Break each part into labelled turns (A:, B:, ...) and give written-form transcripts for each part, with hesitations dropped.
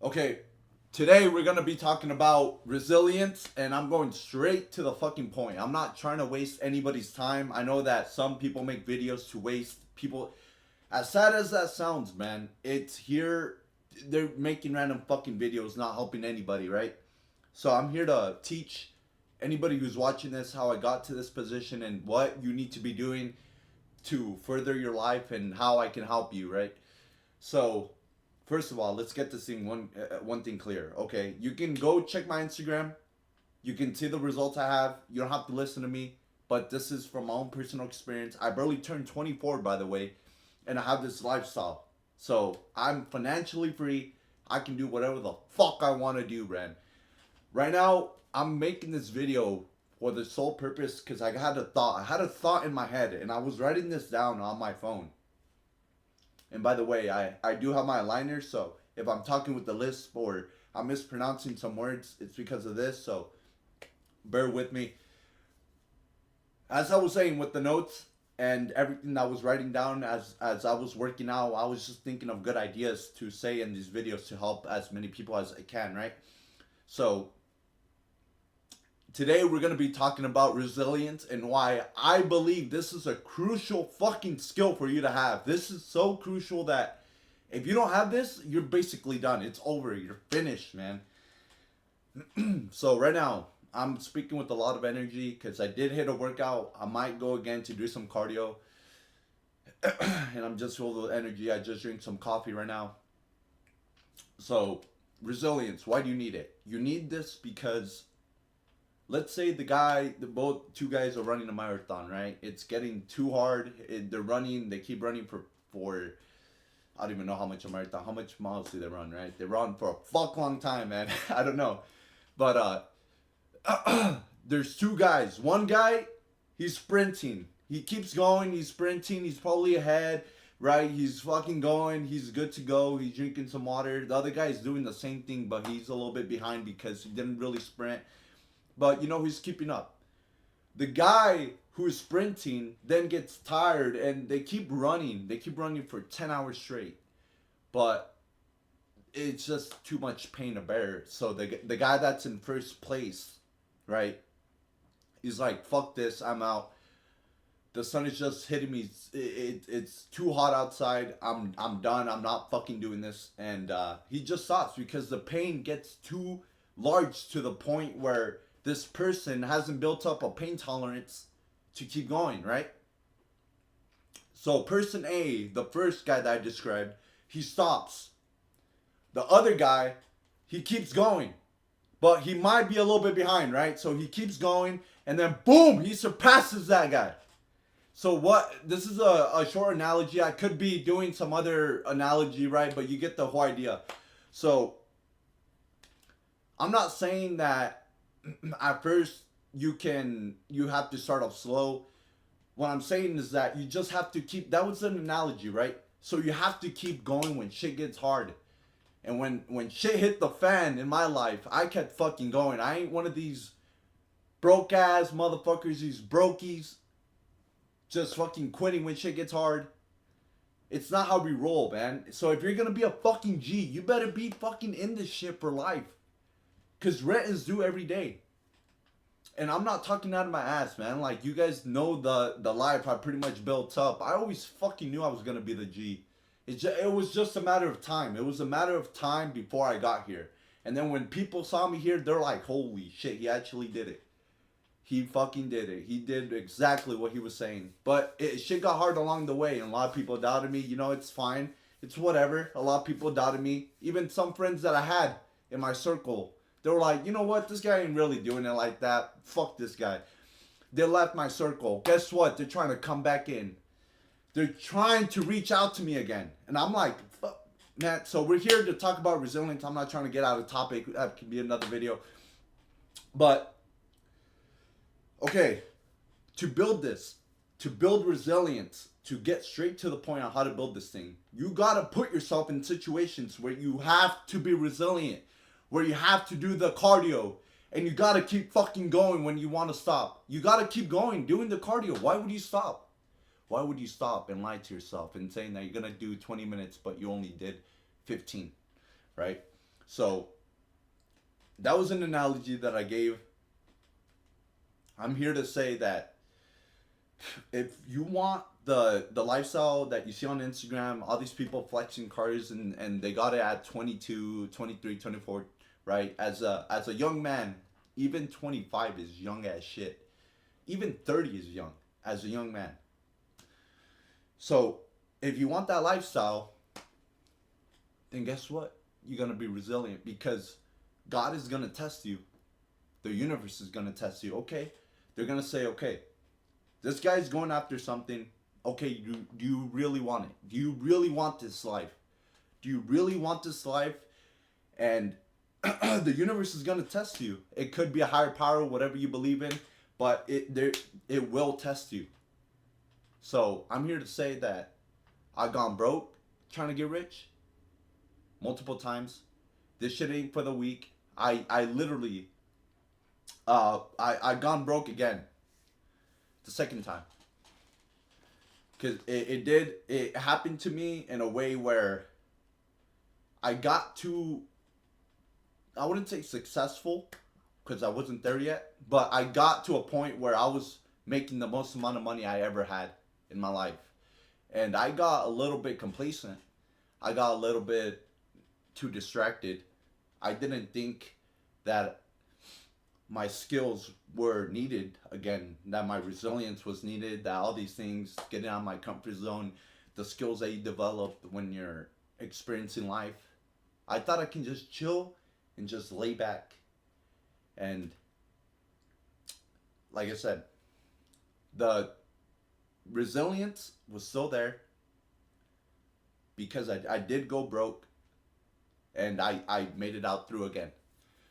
A: Okay, today we're gonna be talking about resilience, and I'm going straight to the fucking point. I'm not trying to waste anybody's time. I know that some people make videos to waste people. As sad as that sounds, man, it's here. They're making random fucking videos, not helping anybody, right? So I'm here to teach anybody who's watching this how I got to this position and what you need to be doing to further your life and how I can help you, right? So, first of all, let's get this thing one thing clear. Okay, you can go check my Instagram. You can see the results I have. You don't have to listen to me, but this is from my own personal experience. I barely turned 24, by the way, and I have this lifestyle. So I'm financially free. I can do whatever the fuck I want to do, man. Right now, I'm making this video for the sole purpose because I had a thought. I had a thought in my head, and I was writing this down on my phone. And by the way, I do have my aligners, so if I'm talking with the lisp or I'm mispronouncing some words, it's because of this, so bear with me. As I was saying with the notes and everything I was writing down as I was working out, I was just thinking of good ideas to say in these videos to help as many people as I can, right? So today we're going to be talking about resilience and why I believe this is a crucial fucking skill for you to have. This is so crucial that if you don't have this, you're basically done. It's over. You're finished, man. So right now, I'm speaking with a lot of energy because I did hit a workout. I might go again to do some cardio. And I'm just full of energy. I just drink some coffee right now. So, resilience, why do you need it? You need this because let's say both two guys are running a marathon, right? It's getting too hard. They keep running for I don't even know how much a marathon, how much miles do they run, right? They run for a fuck long time, man. I don't know. But there's two guys. One guy, he's sprinting. He keeps going, he's sprinting, he's probably ahead, right? He's fucking going, he's good to go, he's drinking some water. The other guy is doing the same thing, but he's a little bit behind because he didn't really sprint. But he's keeping up. The guy who's sprinting then gets tired and they keep running. They keep running for 10 hours straight. But it's just too much pain to bear. So the guy that's in first place, right? He's like, fuck this, I'm out. The sun is just hitting me. It's too hot outside. I'm done. I'm not fucking doing this. And he just stops because the pain gets too large to the point where this person hasn't built up a pain tolerance to keep going, right? So person A, the first guy that I described, he stops. The other guy, he keeps going. But he might be a little bit behind, right? So he keeps going and then boom, he surpasses that guy. So this is a short analogy. I could be doing some other analogy, right? But you get the whole idea. So I'm not saying that at first you have to start off slow. What I'm saying is that you just have to that was an analogy, right? So you have to keep going when shit gets hard. And when shit hit the fan in my life, I kept fucking going. I ain't one of these broke ass motherfuckers, these brokies, just fucking quitting when shit gets hard. It's not how we roll, man. So if you're gonna be a fucking G, you better be fucking in this shit for life. Cause rent is due every day. And I'm not talking out of my ass, man. Like, you guys know the life I pretty much built up. I always fucking knew I was gonna be the G. It was just a matter of time. It was a matter of time before I got here. And then when people saw me here, they're like, holy shit, he actually did it. He fucking did it. He did exactly what he was saying. But shit got hard along the way, and a lot of people doubted me. It's fine. It's whatever. A lot of people doubted me. Even some friends that I had in my circle, they were like, you know what? This guy ain't really doing it like that. Fuck this guy. They left my circle. Guess what? They're trying to come back in. They're trying to reach out to me again. And I'm like, fuck, man. So we're here to talk about resilience. I'm not trying to get out of topic. That could be another video. But, okay, to build resilience, to get straight to the point on how to build this thing, you gotta put yourself in situations where you have to be resilient, where you have to do the cardio, and you gotta keep fucking going when you want to stop. You gotta keep going, doing the cardio. Why would you stop? Why would you stop and lie to yourself and saying that you're gonna do 20 minutes but you only did 15, right? So that was an analogy that I gave. I'm here to say that if you want the lifestyle that you see on Instagram, all these people flexing cars and they got it at 22, 23, 24, right? As a young man, even 25 is young as shit. Even 30 is young as a young man. So, if you want that lifestyle, then guess what? You're going to be resilient because God is going to test you. The universe is going to test you. Okay? They're going to say, okay, this guy's going after something. Okay, do you really want it? Do you really want this life? Do you really want this life? And the universe is going to test you. It could be a higher power, whatever you believe in, but it will test you. So I'm here to say that I've gone broke trying to get rich multiple times. This shit ain't for the weak. I literally I gone broke again the second time. Cause it happened to me in a way where I got to, I wouldn't say successful because I wasn't there yet, but I got to a point where I was making the most amount of money I ever had in my life. And I got a little bit complacent. I got a little bit too distracted. I didn't think that my skills were needed again, that my resilience was needed, that all these things, getting out of my comfort zone, the skills that you develop when you're experiencing life. I thought I can just chill and just lay back. And like I said, the resilience was still there because I did go broke and I made it out through again.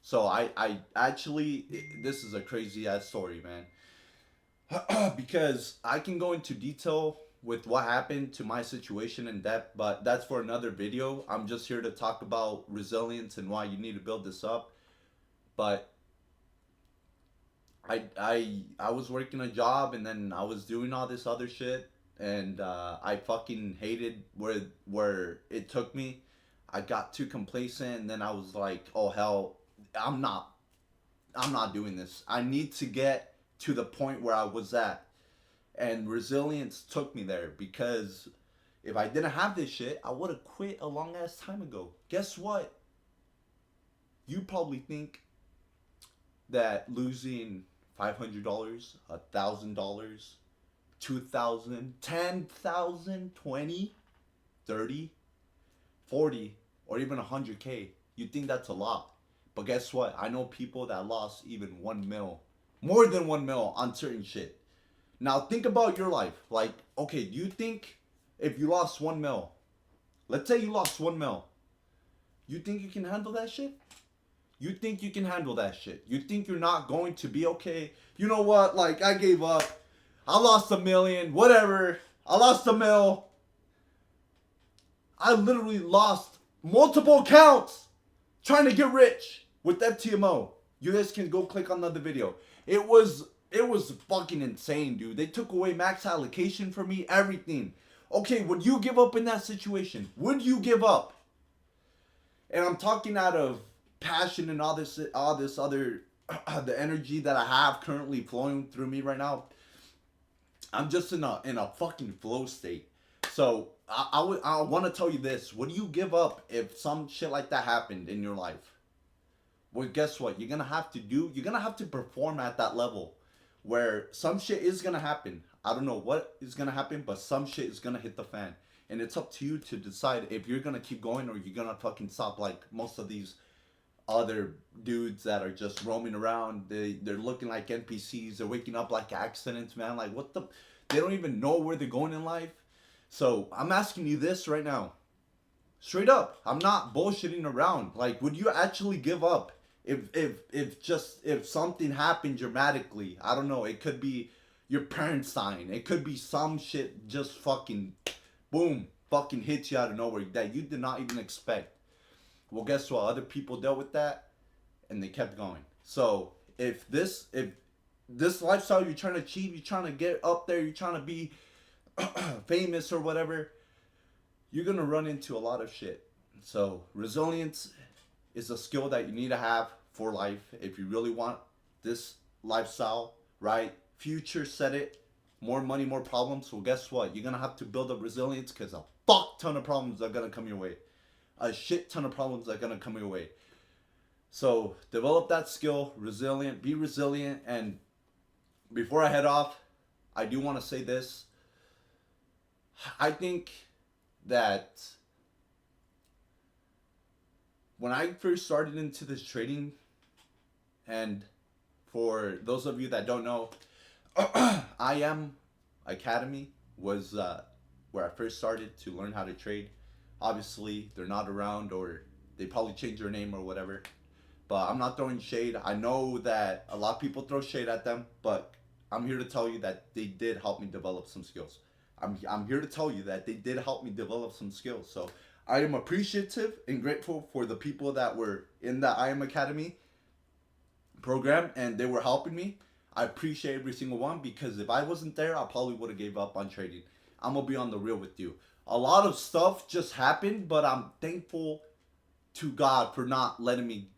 A: So I actually, this is a crazy ass story, man. Because I can go into detail with what happened to my situation in depth, but that's for another video. I'm just here to talk about resilience and why you need to build this up. But I was working a job and then I was doing all this other shit and I fucking hated where it took me. I got too complacent and then I was like, oh hell, I'm not doing this. I need to get to the point where I was at. And resilience took me there because if I didn't have this shit, I would have quit a long ass time ago. Guess what? You probably think that losing $500, $1,000, 2,000, 10,000, 20, 30, 40, or even 100K, you think that's a lot. But guess what? I know people that lost even 1 mil, more than 1 mil on certain shit. Now think about your life. Like, okay, do you think if you lost 1 mil, let's say you lost 1 mil, you think you can handle that shit? You think you can handle that shit? You think you're not going to be okay? You know what? Like, I gave up. I lost 1 million, whatever. I lost 1 mil. I literally lost multiple accounts trying to get rich with FTMO. You guys can go click on the other video. It was fucking insane, dude. They took away max allocation from me, everything. Okay, would you give up in that situation? Would you give up? And I'm talking out of passion and all this other the energy that I have currently flowing through me right now. I'm just in a fucking flow state. So I want to tell you this. Would you give up if some shit like that happened in your life? Well, guess what? You're gonna have to perform at that level where some shit is gonna happen. I don't know what is gonna happen, but some shit is gonna hit the fan. And it's up to you to decide if you're gonna keep going or you're gonna fucking stop like most of these other dudes that are just roaming around. They're looking like NPCs. They're waking up like accidents, man. Like what the? They don't even know where they're going in life. So I'm asking you this right now. Straight up. I'm not bullshitting around. Like, would you actually give up if something happened dramatically? I don't know. It could be your parents dying. It could be some shit just fucking boom, fucking hits you out of nowhere that you did not even expect. Well, guess what? Other people dealt with that and they kept going. So if this lifestyle you're trying to achieve, you're trying to get up there, you're trying to be famous or whatever, you're gonna run into a lot of shit. So resilience is a skill that you need to have for life if you really want this lifestyle, right? Future set it, more money, more problems. Well, guess what? You're gonna have to build up resilience because a fuck ton of problems are gonna come your way. A shit ton of problems are gonna come your way. So develop that skill, resilient, be resilient. And before I head off, I do want to say this. I think that when I first started into this trading, and for those of you that don't know, I Am Academy was where I first started to learn how to trade. Obviously, they're not around, or they probably changed their name or whatever. But I'm not throwing shade. I know that a lot of people throw shade at them, but I'm here to tell you that they did help me develop some skills. I'm here to tell you that they did help me develop some skills. So I am appreciative and grateful for the people that were in the I Am Academy program and they were helping me. I appreciate every single one, because if I wasn't there, I probably would have gave up on trading. I'm gonna be on the real with you. A lot of stuff just happened, but I'm thankful to God for not letting me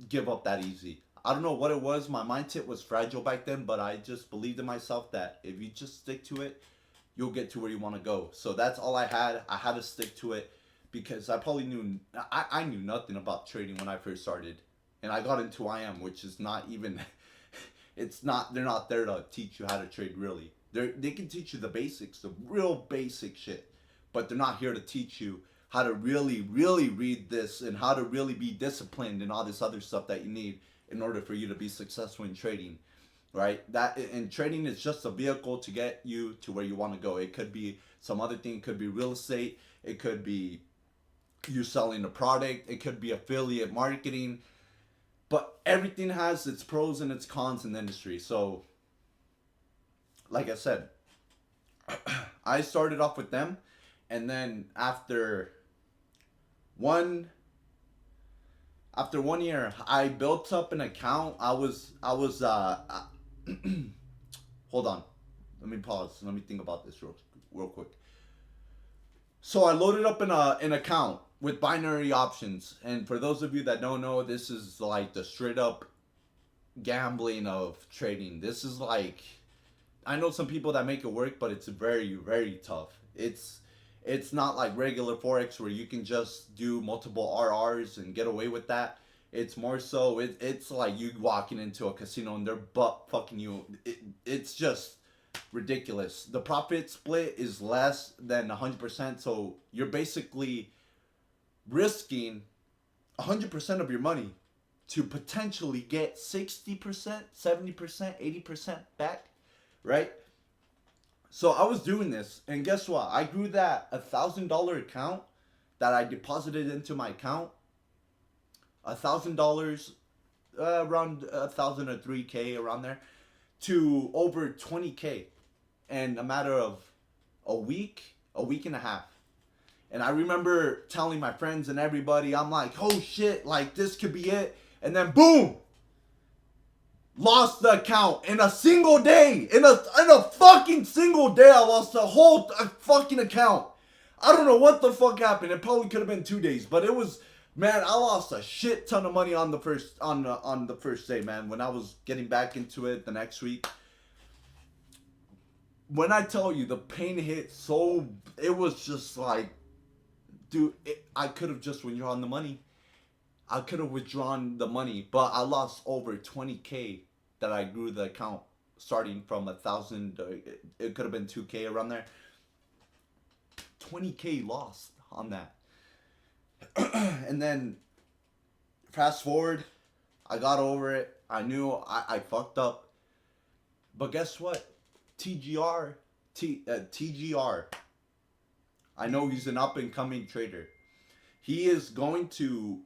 A: give up that easy. I don't know what it was. My mindset was fragile back then, but I just believed in myself that if you just stick to it, you'll get to where you want to go. So that's all I had. I had to stick to it because I probably knew I knew nothing about trading when I first started, and I got into IM, which is not even. It's not. They're not there to teach you how to trade really. They can teach you the basics, the real basic shit, but they're not here to teach you how to really, really read this and how to really be disciplined and all this other stuff that you need in order for you to be successful in trading, right? That, and trading is just a vehicle to get you to where you want to go. It could be some other thing. It could be real estate. It could be you selling a product. It could be affiliate marketing. But everything has its pros and its cons in the industry. So, like I said, I started off with them, and then after one year, I built up an account. I was hold on, let me pause. Let me think about this real quick. So I loaded up an account with binary options, and for those of you that don't know, this is like the straight up gambling of trading. This is like, I know some people that make it work, but it's very, very tough. It's not like regular forex where you can just do multiple RRs and get away with that. It's more so it's like you walking into a casino and they're butt fucking you. It's just ridiculous. The profit split is less than 100%, so you're basically risking 100% of your money to potentially get 60%, 70%, 80% back, right? So I was doing this, and guess what? I grew that $1,000 account that I deposited into my account, $1,000, around 1,000 or 3K around there, to over 20K in a matter of a week and a half. And I remember telling my friends and everybody, I'm like, oh shit, like this could be it. And then boom, lost the account in a single day. In a fucking single day, I lost the whole fucking account. I don't know what the fuck happened. It probably could have been 2 days, but it was, man, I lost a shit ton of money on the first day, man. When I was getting back into it the next week, when I tell you the pain hit so, it was just like, dude, I could have just withdrawn the money. I could have withdrawn the money, but I lost over 20K that I grew the account starting from 1,000. It could have been 2K around there. 20K lost on that. And then fast forward, I got over it. I knew I fucked up. But guess what? TGR. I know he's an up and coming trader. He is going to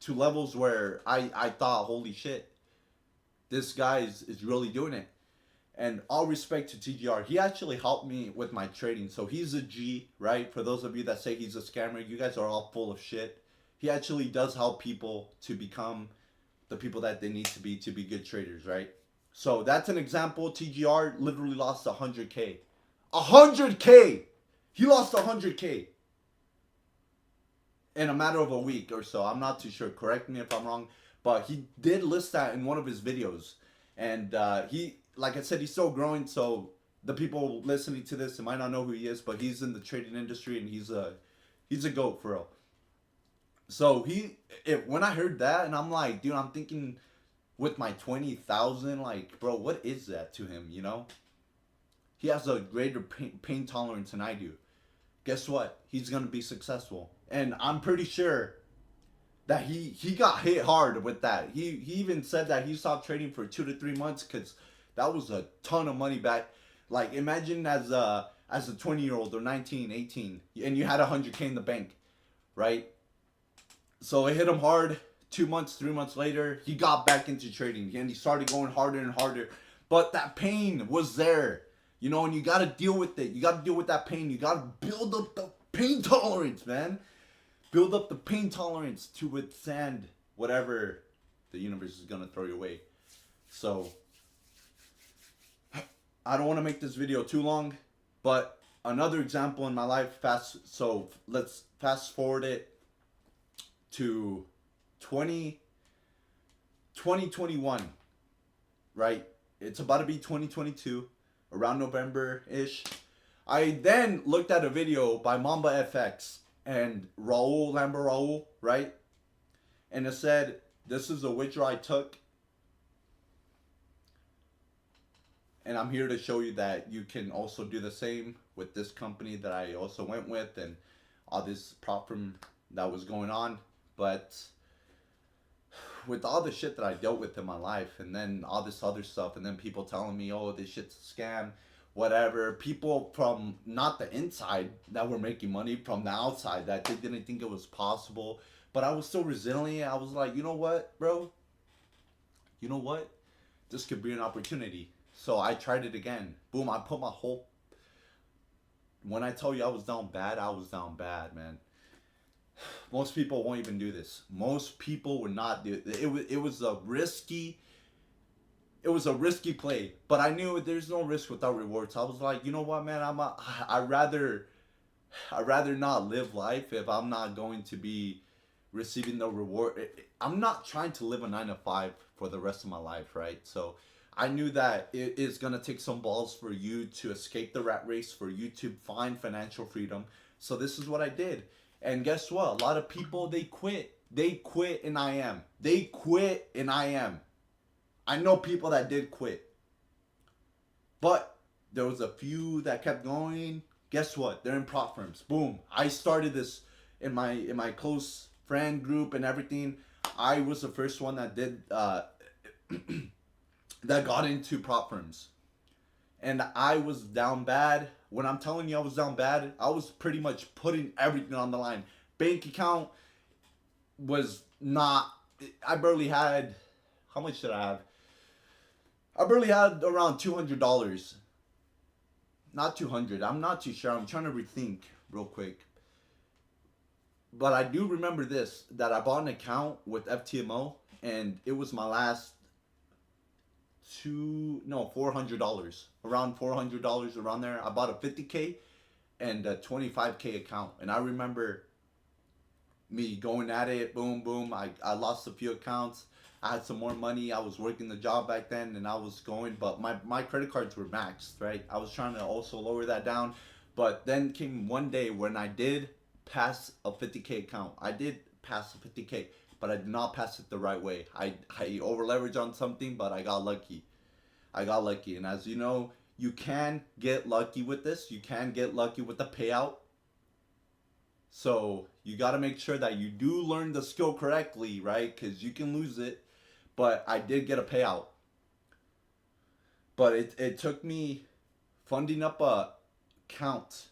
A: levels where I thought, holy shit, this guy is really doing it. And all respect to TGR, he actually helped me with my trading. So he's a G, right? For those of you that say he's a scammer, you guys are all full of shit. He actually does help people to become the people that they need to be good traders, right? So that's an example. TGR literally lost 100K. 100K! He lost 100K. in a matter of a week or so. I'm not too sure. Correct me if I'm wrong, but he did list that in one of his videos, and he, like I said, he's still growing. So the people listening to this, they might not know who he is, but he's in the trading industry, and he's a goat for real. So when I heard that, and I'm like, dude, I'm thinking with my 20,000, like, bro, what is that to him? You know, he has a greater pain tolerance than I do. Guess what? He's gonna be successful, and I'm pretty sure that he got hit hard with that. He even said that he stopped trading for 2 to 3 months because that was a ton of money back. Like, imagine as a 20-year old or 19, 18, and you had 100K in the bank, right? So it hit him hard. 2 months, 3 months later, he got back into trading and he started going harder and harder. But that pain was there, you know, and you gotta deal with it. You gotta deal with that pain. You gotta build up the pain tolerance, man. Build up the pain tolerance to withstand whatever the universe is gonna throw your way. So I don't want to make this video too long, but another example in my life. So let's fast forward it to 2021, right? It's about to be 2022, around November ish. I then looked at a video by Mamba FX and Raul, right? And it said, this is a withdrawal I took, and I'm here to show you that you can also do the same with this company that I also went with, and all this prop firm that was going on. But with all the shit that I dealt with in my life, and then all this other stuff, and then people telling me, oh, this shit's a scam, whatever. People from not the inside that were making money, from the outside that they didn't think it was possible. But I was still resilient. I was like, you know what, bro? You know what? This could be an opportunity. So I tried it again. Boom, I put my whole... When I tell you I was down bad, man. Most people won't even do this. Most people would not do it. It was a risky play, but I knew there's no risk without rewards. I was like, you know what, man, I'd rather not live life if I'm not going to be receiving the reward. I'm not trying to live a 9 to 5 for the rest of my life, right? So I knew that it is gonna take some balls for you to escape the rat race, for you to find financial freedom. So this is what I did. And guess what? A lot of people, they quit. They quit in IM. They quit in IM. I know people that did quit. But there was a few that kept going. Guess what? They're in prop firms. Boom. I started this in my close friend group and everything. I was the first one that did that got into prop firms. And I was down bad. When I'm telling you I was down bad, I was pretty much putting everything on the line. Bank account was not... I barely had... How much did I have? I barely had around $200. Not 200. I'm not too sure. I'm trying to rethink real quick. But I do remember this, that I bought an account with FTMO, and it was my last $400, around $400, around there. I bought a 50K and a 25K account, and I remember me going at it. Boom boom. I lost a few accounts. I had some more money. I was working the job back then, and I was going, but my credit cards were maxed, right? I was trying to also lower that down, but then came one day when I did pass a 50K account. I did pass a 50K, but I did not pass it the right way. I over leveraged on something, but I got lucky. And as you know, you can get lucky with this. You can get lucky with the payout. So you got to make sure that you do learn the skill correctly, right? Because you can lose it. But I did get a payout. But it took me funding up a account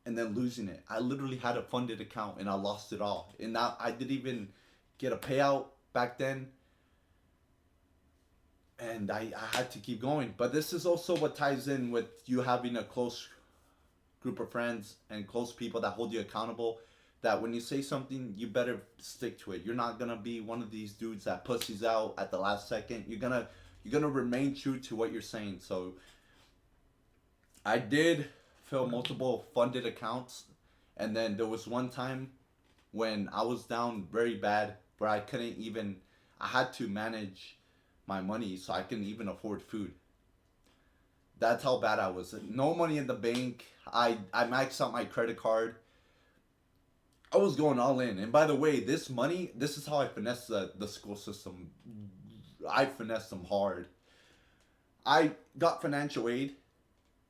A: and then losing it. I literally had a funded account and I lost it all. And now I didn't even get a payout back then. And I had to keep going. But this is also what ties in with you having a close group of friends and close people that hold you accountable. That when you say something, you better stick to it. You're not gonna be one of these dudes that pussies out at the last second. You're gonna remain true to what you're saying. So I did fill multiple funded accounts, And then there was one time when I was down very bad where I had to manage my money so I couldn't even afford food. That's how bad I was. No money in the bank. I maxed out my credit card. I was going all in. And by the way, this money, this is how I finessed the school system. I finessed them hard. I got financial aid,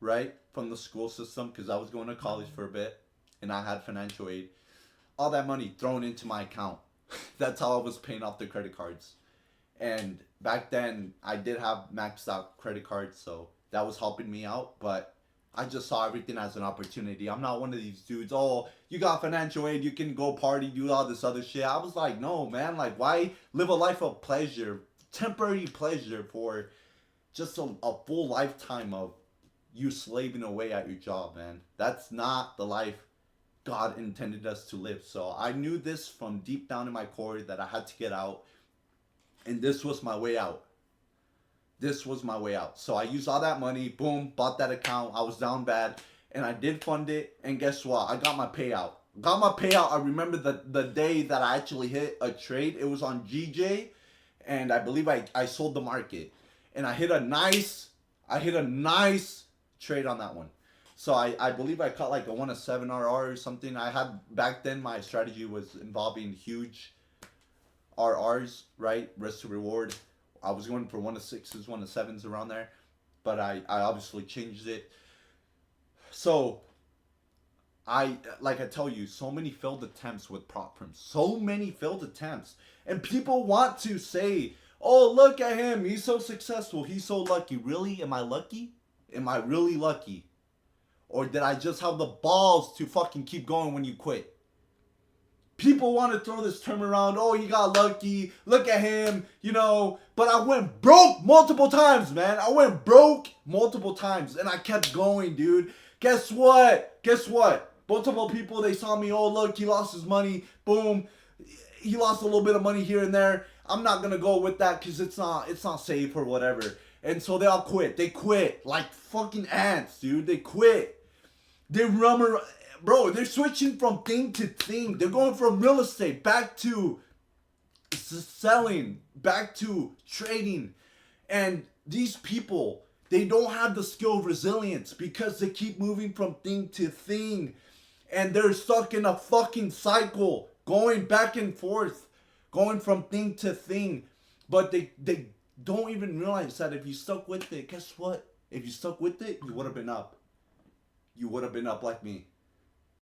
A: right, from the school system because I was going to college for a bit and I had financial aid. All that money thrown into my account. That's how I was paying off the credit cards. And back then, I did have maxed out credit cards, so that was helping me out. But I just saw everything as an opportunity. I'm not one of these dudes, oh, you got financial aid, you can go party, do all this other shit. I was like, no, man, like, why live a life of pleasure, temporary pleasure for just a full lifetime of you slaving away at your job, man? That's not the life God intended us to live. So I knew this from deep down in my core that I had to get out. And this was my way out. This was my way out. So I used all that money, boom, bought that account. I was down bad and I did fund it. And guess what? I got my payout. Got my payout. I remember the day that I actually hit a trade. It was on GJ and I believe I sold the market. And I hit a nice trade on that one. So I believe I caught like a 1-7 RR or something. I had back then my strategy was involving huge RRs, right? Risk to reward. I was going for 1-6s, 1-7s around there, but I obviously changed it. So like I tell you, so many failed attempts with prop firms. So many failed attempts, and people want to say, "Oh, look at him! He's so successful. He's so lucky." Really? Am I lucky? Am I really lucky? Or did I just have the balls to fucking keep going when you quit? People want to throw this term around. Oh, you got lucky. Look at him, you know. But I went broke multiple times, man. I went broke multiple times. And I kept going, dude. Guess what? Guess what? Multiple people, they saw me. Oh, look, he lost his money. Boom. He lost a little bit of money here and there. I'm not going to go with that because it's not safe or whatever. And so they all quit. They quit like fucking ants, dude. They quit. They run around. Bro, they're switching from thing to thing. They're going from real estate back to selling, back to trading. And these people, they don't have the skill of resilience because they keep moving from thing to thing. And they're stuck in a fucking cycle, going back and forth, going from thing to thing. But they don't even realize that if you stuck with it, guess what? If you stuck with it, you would have been up. You would have been up like me.